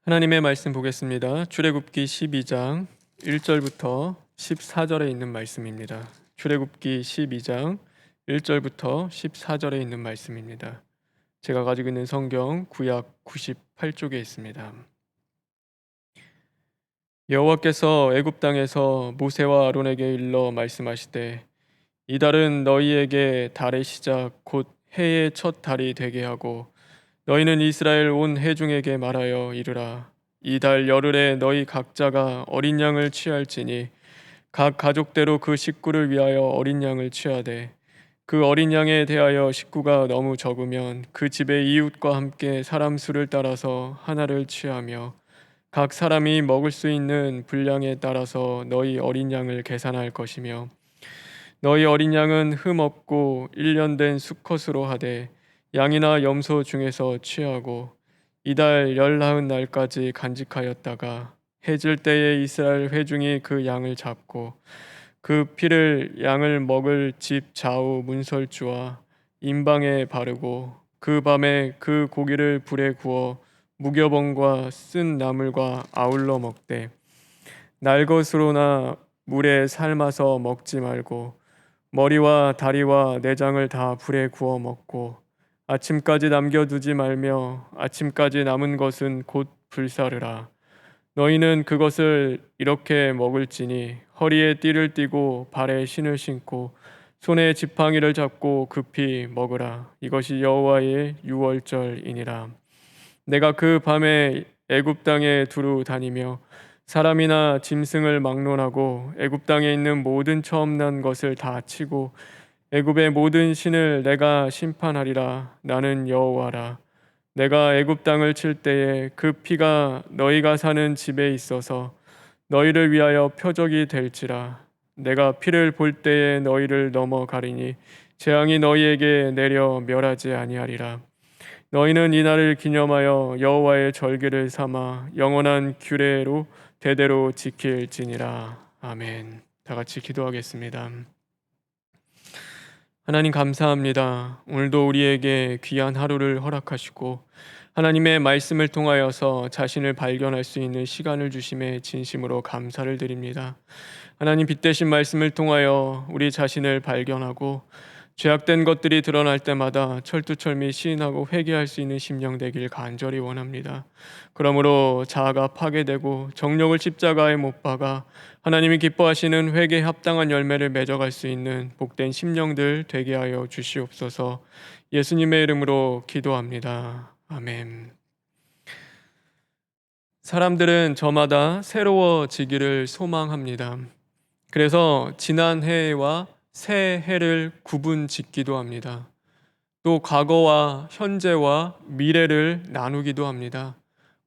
하나님의 말씀 보겠습니다. 출애굽기 12장 1절부터 14절에 있는 말씀입니다. 출애굽기 12장 1절부터 14절에 있는 말씀입니다. 제가 가지고 있는 성경 구약 98쪽에 있습니다. 여호와께서 애굽 땅에서 모세와 아론에게 일러 말씀하시되 이 달은 너희에게 달의 시작 곧 해의 첫 달이 되게 하고 너희는 이스라엘 온 회중에게 말하여 이르라. 이 달 열흘에 너희 각자가 어린 양을 취할지니 각 가족대로 그 식구를 위하여 어린 양을 취하되 그 어린 양에 대하여 식구가 너무 적으면 그 집의 이웃과 함께 사람 수를 따라서 하나를 취하며 각 사람이 먹을 수 있는 분량에 따라서 너희 어린 양을 계산할 것이며 너희 어린 양은 흠 없고 1년 된 수컷으로 하되 양이나 염소 중에서 취하고 이달 19날까지 간직하였다가 해질 때에 이스라엘 회중이 그 양을 잡고 그 피를 양을 먹을 집 좌우 문설주와 임방에 바르고 그 밤에 그 고기를 불에 구워 무교봉과 쓴 나물과 아울러 먹되 날 것으로나 물에 삶아서 먹지 말고 머리와 다리와 내장을 다 불에 구워 먹고 아침까지 남겨두지 말며 아침까지 남은 것은 곧 불사르라. 너희는 그것을 이렇게 먹을지니 허리에 띠를 띠고 발에 신을 신고 손에 지팡이를 잡고 급히 먹으라. 이것이 여호와의 유월절이니라. 내가 그 밤에 애굽 땅에 두루 다니며 사람이나 짐승을 막론하고 애굽 땅에 있는 모든 처음 난 것을 다 치고 애굽의 모든 신을 내가 심판하리라. 나는 여호와라. 내가 애굽 땅을 칠 때에 그 피가 너희가 사는 집에 있어서 너희를 위하여 표적이 될지라. 내가 피를 볼 때에 너희를 넘어가리니 재앙이 너희에게 내려 멸하지 아니하리라. 너희는 이날을 기념하여 여호와의 절기를 삼아 영원한 규례로 대대로 지킬지니라. 아멘. 다 같이 기도하겠습니다. 하나님 감사합니다. 오늘도 우리에게 귀한 하루를 허락하시고 하나님의 말씀을 통하여서 자신을 발견할 수 있는 시간을 주심에 진심으로 감사를 드립니다. 하나님 빛되신 말씀을 통하여 우리 자신을 발견하고 죄악된 것들이 드러날 때마다 철두철미 시인하고 회개할 수 있는 심령 되길 간절히 원합니다. 그러므로 자아가 파괴되고 정욕을 십자가에 못 박아 하나님이 기뻐하시는 회개에 합당한 열매를 맺어갈 수 있는 복된 심령들 되게 하여 주시옵소서. 예수님의 이름으로 기도합니다. 아멘. 사람들은 저마다 새로워지기를 소망합니다. 그래서 지난 해와 새 해를 구분 짓기도 합니다. 또 과거와 현재와 미래를 나누기도 합니다.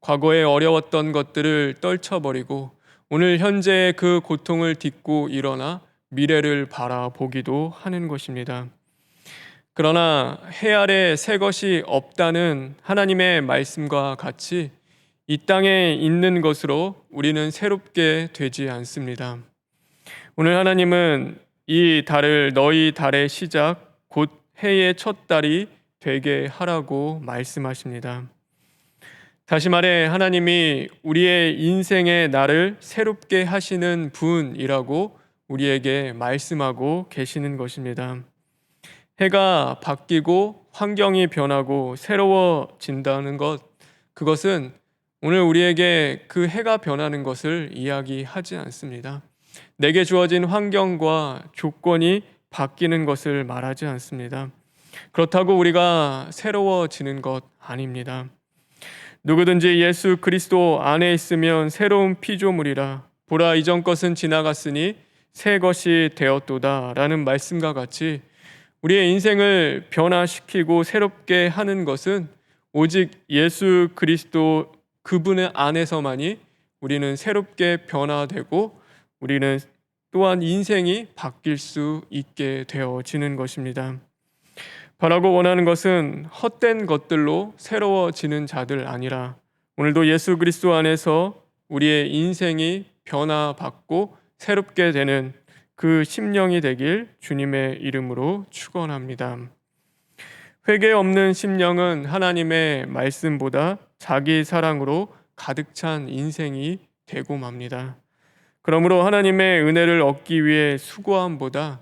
과거에 어려웠던 것들을 떨쳐버리고 오늘 현재의 그 고통을 딛고 일어나 미래를 바라보기도 하는 것입니다. 그러나 해 아래 새 것이 없다는 하나님의 말씀과 같이 이 땅에 있는 것으로 우리는 새롭게 되지 않습니다. 오늘 하나님은 이 달을 너희 달의 시작 곧 해의 첫 달이 되게 하라고 말씀하십니다. 다시 말해 하나님이 우리의 인생의 날을 새롭게 하시는 분이라고 우리에게 말씀하고 계시는 것입니다. 해가 바뀌고 환경이 변하고 새로워진다는 것, 그것은 오늘 우리에게 그 해가 변하는 것을 이야기하지 않습니다. 내게 주어진 환경과 조건이 바뀌는 것을 말하지 않습니다. 그렇다고 우리가 새로워지는 것 아닙니다. 누구든지 예수 그리스도 안에 있으면 새로운 피조물이라. 보라, 이전 것은 지나갔으니 새 것이 되었도다 라는 말씀과 같이 우리의 인생을 변화시키고 새롭게 하는 것은 오직 예수 그리스도 그분의 안에서만이 우리는 새롭게 변화되고 우리는 또한 인생이 바뀔 수 있게 되어지는 것입니다. 바라고 원하는 것은 헛된 것들로 새로워지는 자들 아니라 오늘도 예수 그리스도 안에서 우리의 인생이 변화받고 새롭게 되는 그 심령이 되길 주님의 이름으로 축원합니다. 회개 없는 심령은 하나님의 말씀보다 자기 사랑으로 가득 찬 인생이 되고 맙니다. 그러므로 하나님의 은혜를 얻기 위해 수고함보다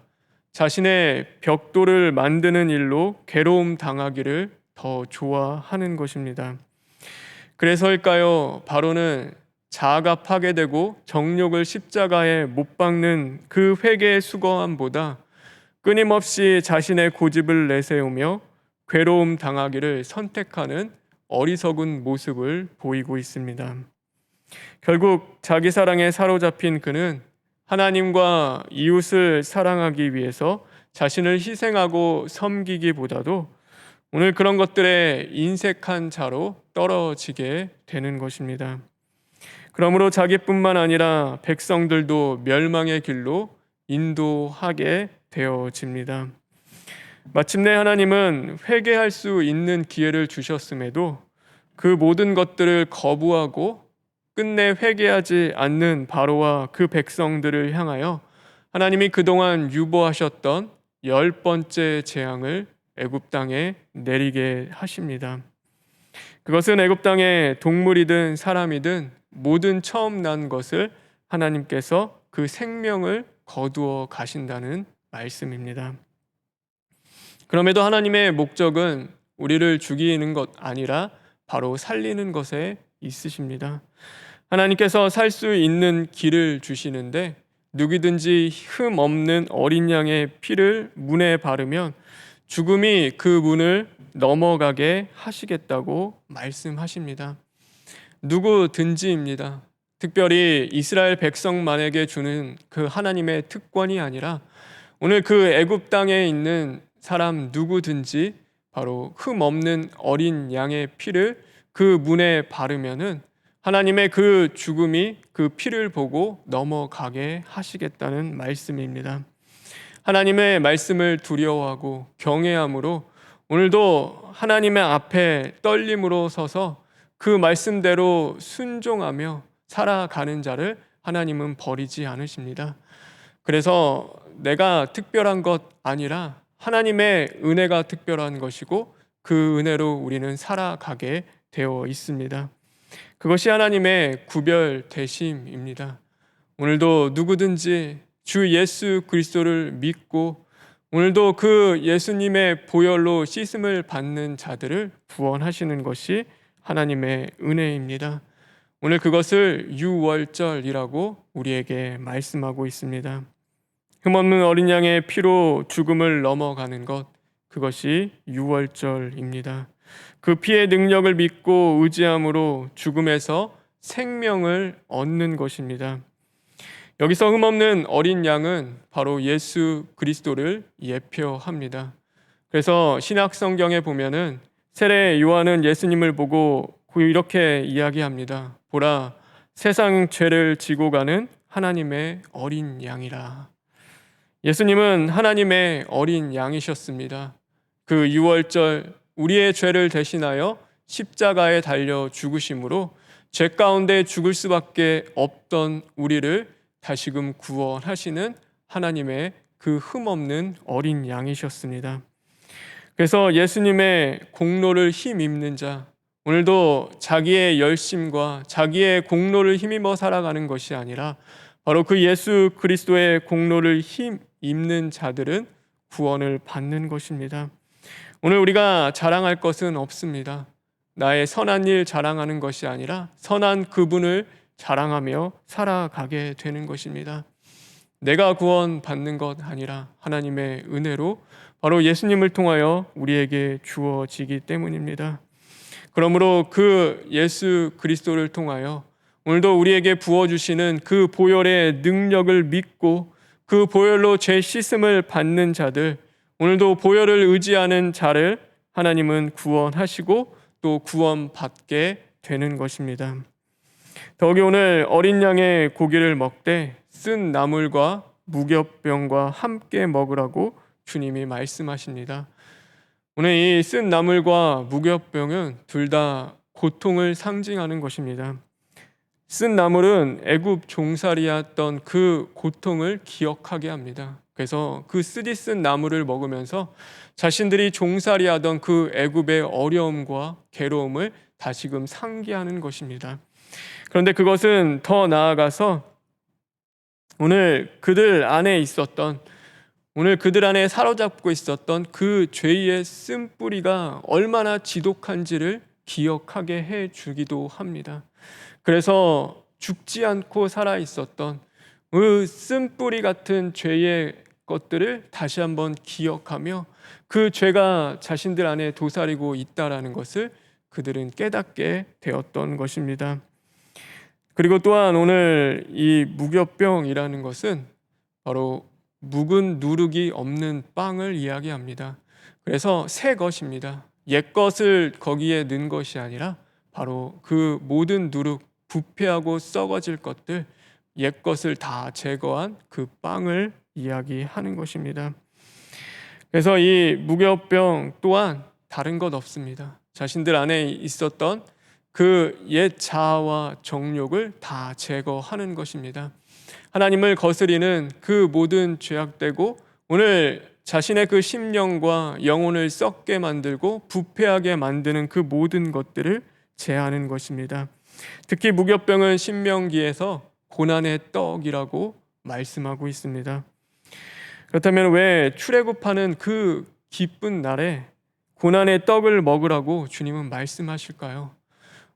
자신의 벽돌을 만드는 일로 괴로움 당하기를 더 좋아하는 것입니다. 그래서일까요? 바로는 자아가 파괴되고 정욕을 십자가에 못 박는 그 회개의 수고함보다 끊임없이 자신의 고집을 내세우며 괴로움 당하기를 선택하는 어리석은 모습을 보이고 있습니다. 결국 자기 사랑에 사로잡힌 그는 하나님과 이웃을 사랑하기 위해서 자신을 희생하고 섬기기보다도 오늘 그런 것들에 인색한 자로 떨어지게 되는 것입니다. 그러므로 자기뿐만 아니라 백성들도 멸망의 길로 인도하게 되어집니다. 마침내 하나님은 회개할 수 있는 기회를 주셨음에도 그 모든 것들을 거부하고 끝내 회개하지 않는 바로와 그 백성들을 향하여 하나님이 그동안 유보하셨던 10번째 재앙을 애굽 땅에 내리게 하십니다. 그것은 애굽 땅에 동물이든 사람이든 모든 처음 난 것을 하나님께서 그 생명을 거두어 가신다는 말씀입니다. 그럼에도 하나님의 목적은 우리를 죽이는 것 아니라 바로 살리는 것에 있으십니다. 하나님께서 살 수 있는 길을 주시는데 누구든지 흠 없는 어린 양의 피를 문에 바르면 죽음이 그 문을 넘어가게 하시겠다고 말씀하십니다. 누구든지입니다. 특별히 이스라엘 백성만에게 주는 그 하나님의 특권이 아니라 오늘 그 애굽 땅에 있는 사람 누구든지 바로 흠 없는 어린 양의 피를 그 문에 바르면은 하나님의 그 죽음이 그 피를 보고 넘어가게 하시겠다는 말씀입니다. 하나님의 말씀을 두려워하고 경외함으로 오늘도 하나님의 앞에 떨림으로 서서 그 말씀대로 순종하며 살아가는 자를 하나님은 버리지 않으십니다. 그래서 내가 특별한 것 아니라 하나님의 은혜가 특별한 것이고 그 은혜로 우리는 살아가게 되어 있습니다. 그것이 하나님의 구별되심입니다. 오늘도 누구든지 주 예수 그리스도를 믿고 오늘도 그 예수님의 보혈로 씻음을 받는 자들을 구원하시는 것이 하나님의 은혜입니다. 오늘 그것을 유월절이라고 우리에게 말씀하고 있습니다. 흠없는 어린 양의 피로 죽음을 넘어가는 것, 그것이 유월절입니다. 그 피의 능력을 믿고 의지함으로 죽음에서 생명을 얻는 것입니다. 여기서 흠없는 어린 양은 바로 예수 그리스도를 예표합니다. 그래서 신약 성경에 보면은 세례 요한은 예수님을 보고 이렇게 이야기합니다. 보라, 세상 죄를 지고 가는 하나님의 어린 양이라. 예수님은 하나님의 어린 양이셨습니다. 그 유월절 우리의 죄를 대신하여 십자가에 달려 죽으심으로 죄 가운데 죽을 수밖에 없던 우리를 다시금 구원하시는 하나님의 그 흠없는 어린 양이셨습니다. 그래서 예수님의 공로를 힘입는 자, 오늘도 자기의 열심과 자기의 공로를 힘입어 살아가는 것이 아니라 바로 그 예수 그리스도의 공로를 힘입는 자들은 구원을 받는 것입니다. 오늘 우리가 자랑할 것은 없습니다. 나의 선한 일 자랑하는 것이 아니라 선한 그분을 자랑하며 살아가게 되는 것입니다. 내가 구원받는 것 아니라 하나님의 은혜로 바로 예수님을 통하여 우리에게 주어지기 때문입니다. 그러므로 그 예수 그리스도를 통하여 오늘도 우리에게 부어주시는 그 보혈의 능력을 믿고 그 보혈로 죄 씻음을 받는 자들, 오늘도 보혈을 의지하는 자를 하나님은 구원하시고 또 구원받게 되는 것입니다. 더욱이 오늘 어린 양의 고기를 먹되 쓴 나물과 무교병과 함께 먹으라고 주님이 말씀하십니다. 오늘 이 쓴 나물과 무교병은 둘 다 고통을 상징하는 것입니다. 쓴 나물은 애굽 종살이였던 그 고통을 기억하게 합니다. 그래서 그 쓰디 쓴 나물을 먹으면서 자신들이 종살이하던 그 애굽의 어려움과 괴로움을 다시금 상기하는 것입니다. 그런데 그것은 더 나아가서 오늘 그들 안에 있었던, 오늘 그들 안에 사로잡고 있었던 그 죄의 쓴뿌리가 얼마나 지독한지를 기억하게 해 주기도 합니다. 그래서 죽지 않고 살아 있었던 그 쓴뿌리 같은 죄의 것들을 다시 한번 기억하며 그 죄가 자신들 안에 도사리고 있다라는 것을 그들은 깨닫게 되었던 것입니다. 그리고 또한 오늘 이 무교병이라는 것은 바로 묵은 누룩이 없는 빵을 이야기합니다. 그래서 새 것입니다. 옛 것을 거기에 넣은 것이 아니라 바로 그 모든 누룩, 부패하고 썩어질 것들, 옛 것을 다 제거한 그 빵을 이야기하는 것입니다. 그래서 이 무교병 또한 다른 것 없습니다. 자신들 안에 있었던 그 옛 자아와 정욕을 다 제거하는 것입니다. 하나님을 거스리는 그 모든 죄악되고 오늘 자신의 그 심령과 영혼을 썩게 만들고 부패하게 만드는 그 모든 것들을 제하는 것입니다. 특히 무교병은 신명기에서 고난의 떡이라고 말씀하고 있습니다. 그렇다면 왜 출애굽하는 그 기쁜 날에 고난의 떡을 먹으라고 주님은 말씀하실까요?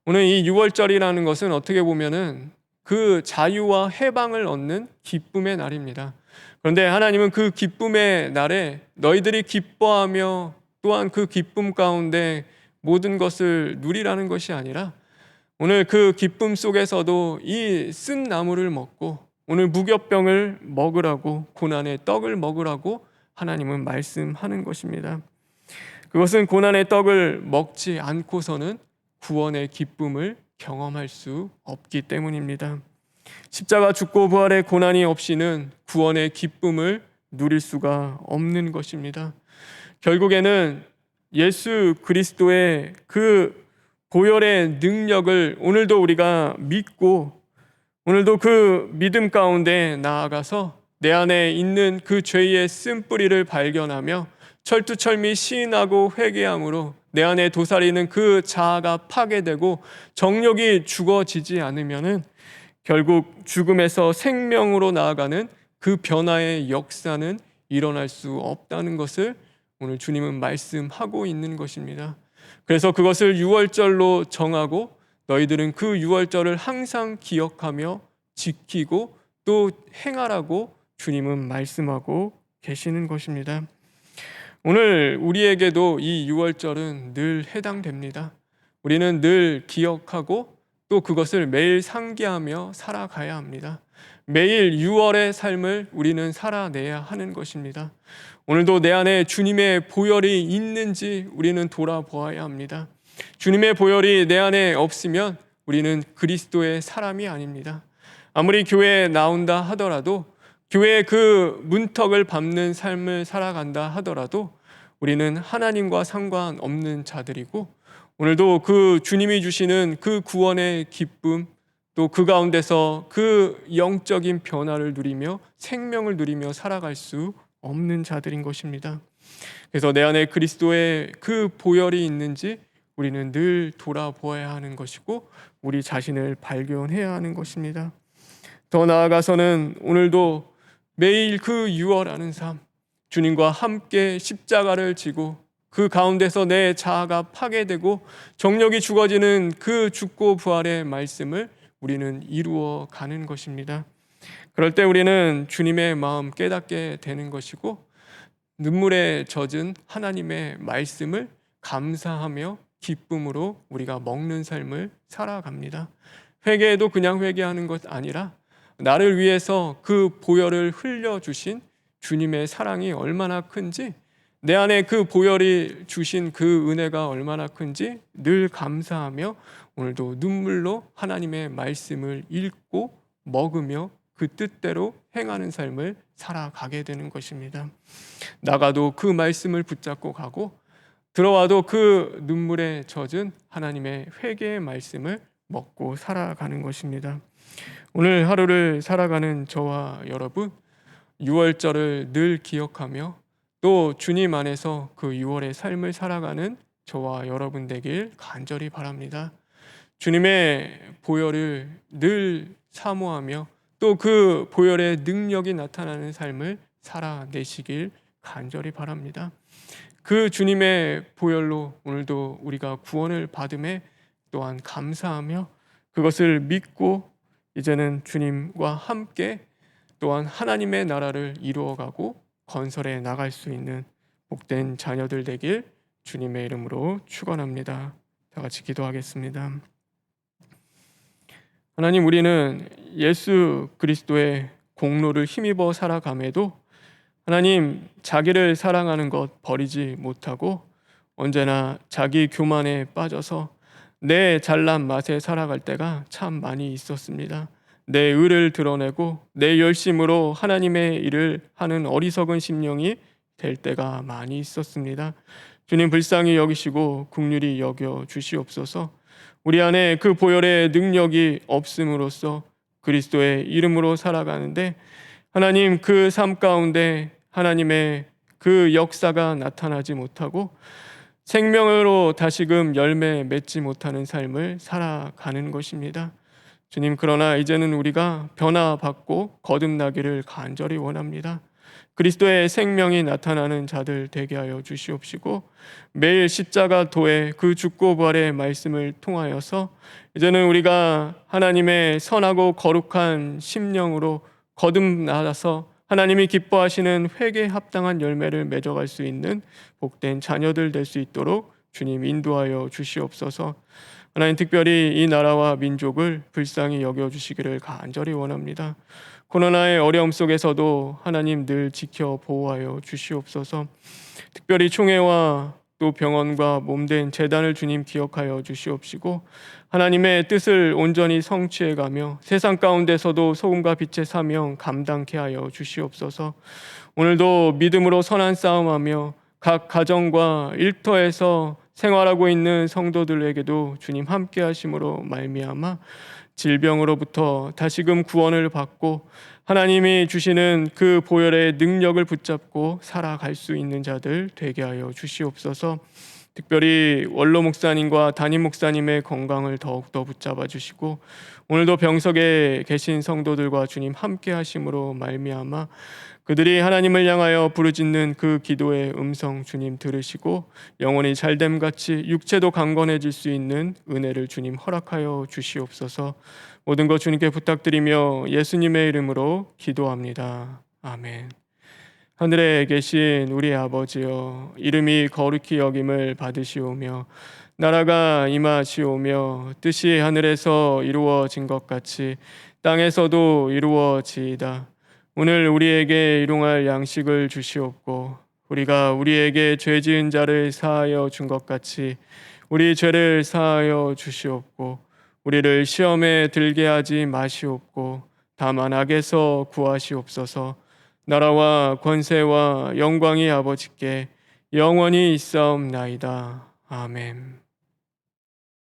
오늘 이 6월절이라는 것은 어떻게 보면은 그 자유와 해방을 얻는 기쁨의 날입니다. 그런데 하나님은 그 기쁨의 날에 너희들이 기뻐하며 또한 그 기쁨 가운데 모든 것을 누리라는 것이 아니라 오늘 그 기쁨 속에서도 이 쓴 나물을 먹고 오늘 무교병을 먹으라고, 고난의 떡을 먹으라고 하나님은 말씀하는 것입니다. 그것은 고난의 떡을 먹지 않고서는 구원의 기쁨을 경험할 수 없기 때문입니다. 십자가 죽고 부활의 고난이 없이는 구원의 기쁨을 누릴 수가 없는 것입니다. 결국에는 예수 그리스도의 그 보혈의 능력을 오늘도 우리가 믿고 오늘도 그 믿음 가운데 나아가서 내 안에 있는 그 죄의 쓴뿌리를 발견하며 철두철미 시인하고 회개함으로 내 안에 도사리는 그 자아가 파괴되고 정욕이 죽어지지 않으면은 결국 죽음에서 생명으로 나아가는 그 변화의 역사는 일어날 수 없다는 것을 오늘 주님은 말씀하고 있는 것입니다. 그래서 그것을 유월절로 정하고 너희들은 그 유월절을 항상 기억하며 지키고 또 행하라고 주님은 말씀하고 계시는 것입니다. 오늘 우리에게도 이 유월절은 늘 해당됩니다. 우리는 늘 기억하고 또 그것을 매일 상기하며 살아가야 합니다. 매일 6월의 삶을 우리는 살아내야 하는 것입니다. 오늘도 내 안에 주님의 보혈이 있는지 우리는 돌아보아야 합니다. 주님의 보혈이 내 안에 없으면 우리는 그리스도의 사람이 아닙니다. 아무리 교회에 나온다 하더라도 교회의 그 문턱을 밟는 삶을 살아간다 하더라도 우리는 하나님과 상관없는 자들이고 오늘도 그 주님이 주시는 그 구원의 기쁨 또 그 가운데서 그 영적인 변화를 누리며 생명을 누리며 살아갈 수 없는 자들인 것입니다. 그래서 내 안에 그리스도의 그 보혈이 있는지 우리는 늘 돌아보아야 하는 것이고 우리 자신을 발견해야 하는 것입니다. 더 나아가서는 오늘도 매일 그 유월하는 삶, 주님과 함께 십자가를 지고 그 가운데서 내 자아가 파괴되고 정욕이 죽어지는 그 죽고 부활의 말씀을 우리는 이루어 가는 것입니다. 그럴 때 우리는 주님의 마음 깨닫게 되는 것이고 눈물에 젖은 하나님의 말씀을 감사하며 기쁨으로 우리가 먹는 삶을 살아갑니다. 회개도 그냥 회개하는 것 아니라 나를 위해서 그 보혈을 흘려주신 주님의 사랑이 얼마나 큰지 내 안에 그 보혈이 주신 그 은혜가 얼마나 큰지 늘 감사하며 오늘도 눈물로 하나님의 말씀을 읽고 먹으며 그 뜻대로 행하는 삶을 살아가게 되는 것입니다. 나가도 그 말씀을 붙잡고 가고 들어와도 그 눈물에 젖은 하나님의 회개의 말씀을 먹고 살아가는 것입니다. 오늘 하루를 살아가는 저와 여러분 6월절을 늘 기억하며 또 주님 안에서 그 6월의 삶을 살아가는 저와 여러분 되길 간절히 바랍니다. 주님의 보혈을 늘 사모하며 또 그 보혈의 능력이 나타나는 삶을 살아내시길 간절히 바랍니다. 그 주님의 보혈로 오늘도 우리가 구원을 받음에 또한 감사하며 그것을 믿고 이제는 주님과 함께 또한 하나님의 나라를 이루어가고 건설해 나갈 수 있는 복된 자녀들 되길 주님의 이름으로 축원합니다. 다 같이 기도하겠습니다. 하나님, 우리는 예수 그리스도의 공로를 힘입어 살아감에도 하나님, 자기를 사랑하는 것 버리지 못하고 언제나 자기 교만에 빠져서 내 잘난 맛에 살아갈 때가 참 많이 있었습니다. 내 의를 드러내고 내 열심으로 하나님의 일을 하는 어리석은 심령이 될 때가 많이 있었습니다. 주님, 불쌍히 여기시고 긍휼히 여겨 주시옵소서. 우리 안에 그 보혈의 능력이 없음으로써 그리스도의 이름으로 살아가는데 하나님, 그 삶 가운데 하나님의 그 역사가 나타나지 못하고 생명으로 다시금 열매 맺지 못하는 삶을 살아가는 것입니다. 주님, 그러나 이제는 우리가 변화받고 거듭나기를 간절히 원합니다. 그리스도의 생명이 나타나는 자들 되게 하여 주시옵시고 매일 십자가 도의 그 죽고 부활의 말씀을 통하여서 이제는 우리가 하나님의 선하고 거룩한 심령으로 거듭나서 하나님이 기뻐하시는 회개에 합당한 열매를 맺어갈 수 있는 복된 자녀들 될 수 있도록 주님 인도하여 주시옵소서. 하나님, 특별히 이 나라와 민족을 불쌍히 여겨주시기를 간절히 원합니다. 코로나의 어려움 속에서도 하나님 늘 지켜 보호하여 주시옵소서. 특별히 총회와 또 병원과 몸된 재단을 주님 기억하여 주시옵시고 하나님의 뜻을 온전히 성취해가며 세상 가운데서도 소금과 빛의 사명 감당케 하여 주시옵소서. 오늘도 믿음으로 선한 싸움하며 각 가정과 일터에서 생활하고 있는 성도들에게도 주님 함께 하심으로 말미암아 질병으로부터 다시금 구원을 받고 하나님이 주시는 그 보혈의 능력을 붙잡고 살아갈 수 있는 자들 되게 하여 주시옵소서. 특별히 원로 목사님과 담임 목사님의 건강을 더욱더 붙잡아 주시고 오늘도 병석에 계신 성도들과 주님 함께 하심으로 말미암아 그들이 하나님을 향하여 부르짖는 그 기도의 음성 주님 들으시고 영혼이 잘됨같이 육체도 강건해질 수 있는 은혜를 주님 허락하여 주시옵소서. 모든 것 주님께 부탁드리며 예수님의 이름으로 기도합니다. 아멘. 하늘에 계신 우리 아버지여, 이름이 거룩히 여김을 받으시오며 나라가 임하시오며 뜻이 하늘에서 이루어진 것 같이 땅에서도 이루어지이다. 오늘 우리에게 일용할 양식을 주시옵고 우리가 우리에게 죄 지은 자를 사하여 준 것 같이 우리 죄를 사하여 주시옵고 우리를 시험에 들게 하지 마시옵고 다만 악에서 구하시옵소서. 나라와 권세와 영광이 아버지께 영원히 있사옵나이다. 아멘.